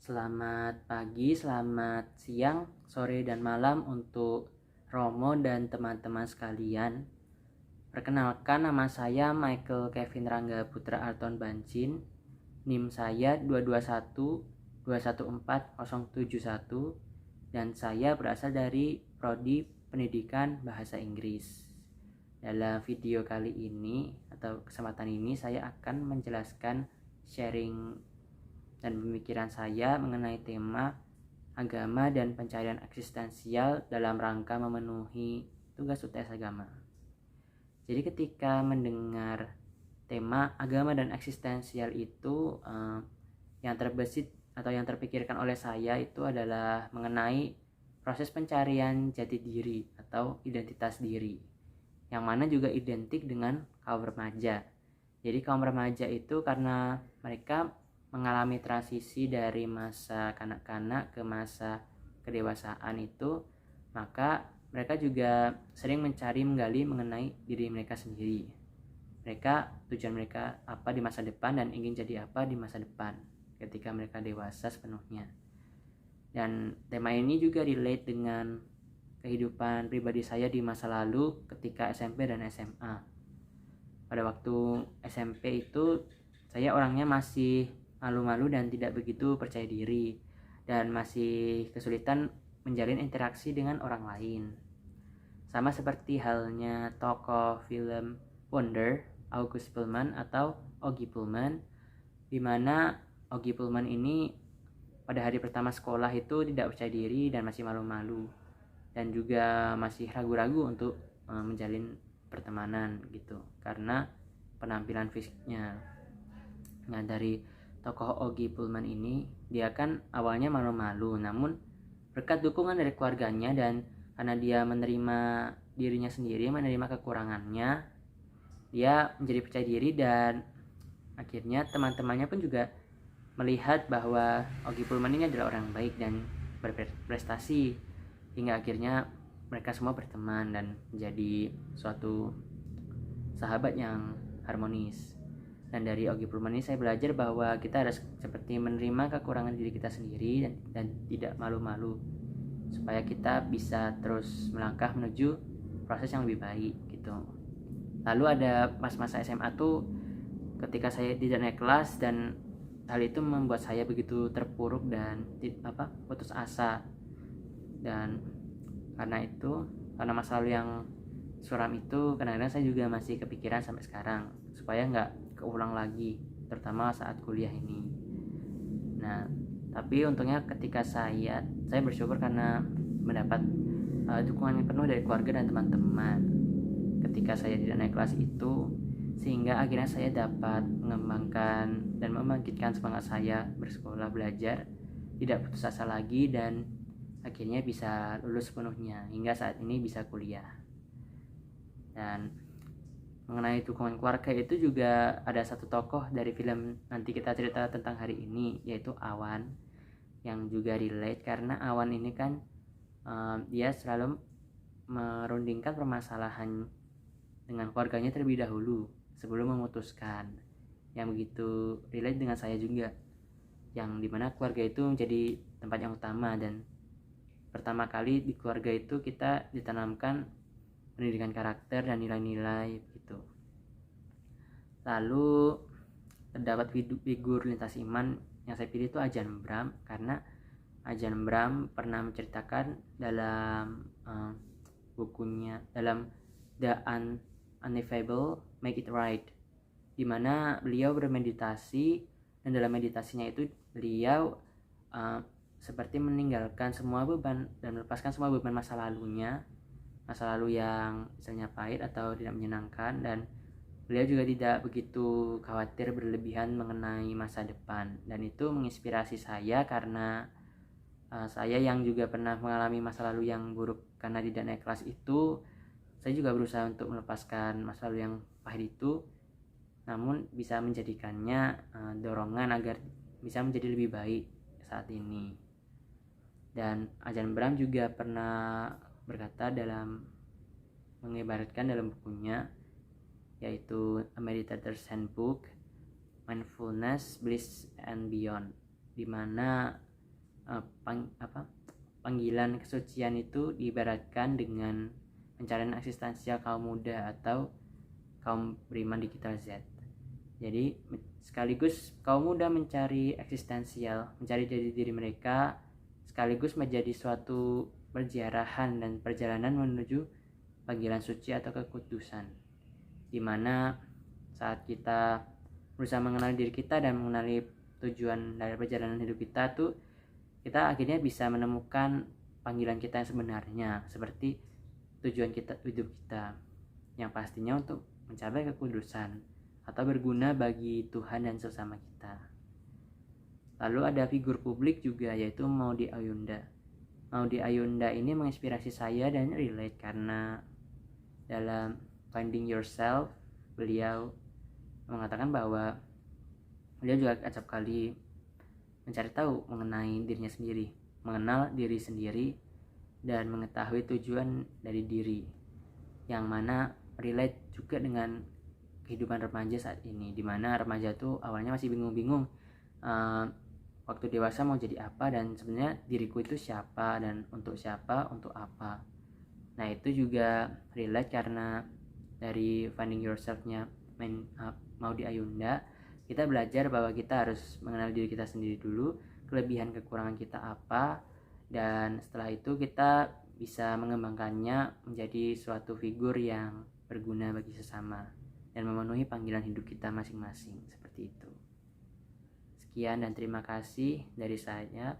Selamat pagi, selamat siang, sore, dan malam untuk Romo dan teman-teman sekalian. Perkenalkan, nama saya Michael Kevin Rangga Putra Arton Bancin. NIM saya 221214071 dan saya berasal dari Prodi Pendidikan Bahasa Inggris. Dalam video kali ini atau kesempatan ini saya akan menjelaskan sharing dan pemikiran saya mengenai tema agama dan pencarian eksistensial dalam rangka memenuhi tugas UTS agama. Jadi ketika mendengar tema agama dan eksistensial itu yang terbesit atau yang terpikirkan oleh saya itu adalah mengenai proses pencarian jati diri atau identitas diri, yang mana juga identik dengan kaum remaja. Jadi kaum remaja itu karena mereka mengalami transisi dari masa kanak-kanak ke masa kedewasaan itu, maka mereka juga sering menggali mengenai diri mereka sendiri. Tujuan mereka apa di masa depan dan ingin jadi apa di masa depan ketika mereka dewasa sepenuhnya. Dan tema ini juga relate dengan kehidupan pribadi saya di masa lalu ketika SMP dan SMA. Pada waktu SMP itu saya orangnya masih malu-malu dan tidak begitu percaya diri, dan masih kesulitan menjalin interaksi dengan orang lain. Sama seperti halnya tokoh film Wonder, August Pullman atau Oggy Pullman, di mana Oggy Pullman ini pada hari pertama sekolah itu tidak percaya diri dan masih malu-malu, dan juga masih ragu-ragu untuk menjalin pertemanan gitu karena penampilan fisiknya. Nah, dari tokoh Oggy Pullman ini, dia kan awalnya malu-malu, namun berkat dukungan dari keluarganya dan karena dia menerima dirinya sendiri, menerima kekurangannya, dia menjadi percaya diri, dan akhirnya teman-temannya pun juga melihat bahwa Oggy Pullman ini adalah orang baik dan berprestasi, hingga akhirnya mereka semua berteman dan menjadi suatu sahabat yang harmonis. Dan dari Oggy Pullman ini saya belajar bahwa kita harus seperti menerima kekurangan diri kita sendiri dan tidak malu-malu, supaya kita bisa terus melangkah menuju proses yang lebih baik gitu. Lalu ada masa SMA tuh ketika saya tidak naik kelas, dan hal itu membuat saya begitu terpuruk dan putus asa. Dan karena masa lalu yang suram itu, kadang-kadang saya juga masih kepikiran sampai sekarang supaya nggak keulang lagi, terutama saat kuliah ini. Nah, tapi untungnya ketika saya bersyukur karena mendapat dukungan yang penuh dari keluarga dan teman-teman ketika saya tidak naik kelas itu, sehingga akhirnya saya dapat mengembangkan dan membangkitkan semangat saya bersekolah, belajar, tidak putus asa lagi, dan akhirnya bisa lulus sepenuhnya hingga saat ini bisa kuliah. Dan mengenai dukungan keluarga itu juga ada satu tokoh dari film nanti kita cerita tentang hari ini, yaitu Awan, yang juga relate karena Awan ini kan dia selalu merundingkan permasalahan dengan keluarganya terlebih dahulu sebelum memutuskan, yang begitu relate dengan saya juga, yang dimana keluarga itu menjadi tempat yang utama, dan pertama kali di keluarga itu kita ditanamkan pendidikan karakter dan nilai-nilai gitu. Lalu terdapat figur lintas iman yang saya pilih itu Ajahn Brahm, karena Ajahn Brahm pernah menceritakan dalam bukunya, dalam The Ineffable Make It Right, dimana beliau bermeditasi, dan dalam meditasinya itu beliau seperti meninggalkan semua beban dan melepaskan semua beban masa lalu yang misalnya pahit atau tidak menyenangkan, dan beliau juga tidak begitu khawatir berlebihan mengenai masa depan. Dan itu menginspirasi saya karena saya yang juga pernah mengalami masa lalu yang buruk karena tidak naik kelas itu, saya juga berusaha untuk melepaskan masa lalu yang pahit itu, namun bisa menjadikannya dorongan agar bisa menjadi lebih baik saat ini. Dan Ajahn Brahm juga pernah berkata dalam mengibaratkan dalam bukunya, yaitu A Meditator's Handbook, Mindfulness, Bliss and Beyond, di mana panggilan kesucian itu diibaratkan dengan pencarian eksistensial kaum muda atau kaum beriman digital Z. Jadi sekaligus kaum muda mencari eksistensial, mencari jati diri mereka, sekaligus menjadi suatu perjarahan dan perjalanan menuju panggilan suci atau kekudusan, dimana saat kita berusaha mengenali diri kita dan mengenali tujuan dari perjalanan hidup kita tuh, kita akhirnya bisa menemukan panggilan kita yang sebenarnya, seperti tujuan kita hidup kita yang pastinya untuk mencapai kekudusan atau berguna bagi Tuhan dan sesama kita. Lalu ada figur publik juga, yaitu Maudy Ayunda. Maudy Ayunda ini menginspirasi saya dan relate karena dalam Finding Yourself beliau mengatakan bahwa beliau juga acap kali mencari tahu mengenai dirinya sendiri, mengenal diri sendiri dan mengetahui tujuan dari diri, yang mana relate juga dengan kehidupan remaja saat ini, dimana remaja tuh awalnya masih bingung-bingung waktu dewasa mau jadi apa, dan sebenarnya diriku itu siapa dan untuk siapa, untuk apa. Nah itu juga relate karena dari Finding Yourself-nya Maudy Ayunda, kita belajar bahwa kita harus mengenal diri kita sendiri dulu, kelebihan kekurangan kita apa, dan setelah itu kita bisa mengembangkannya menjadi suatu figur yang berguna bagi sesama dan memenuhi panggilan hidup kita masing-masing, seperti itu. Sekian dan terima kasih dari saya.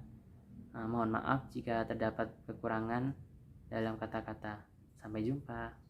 Mohon maaf jika terdapat kekurangan dalam kata-kata. Sampai jumpa.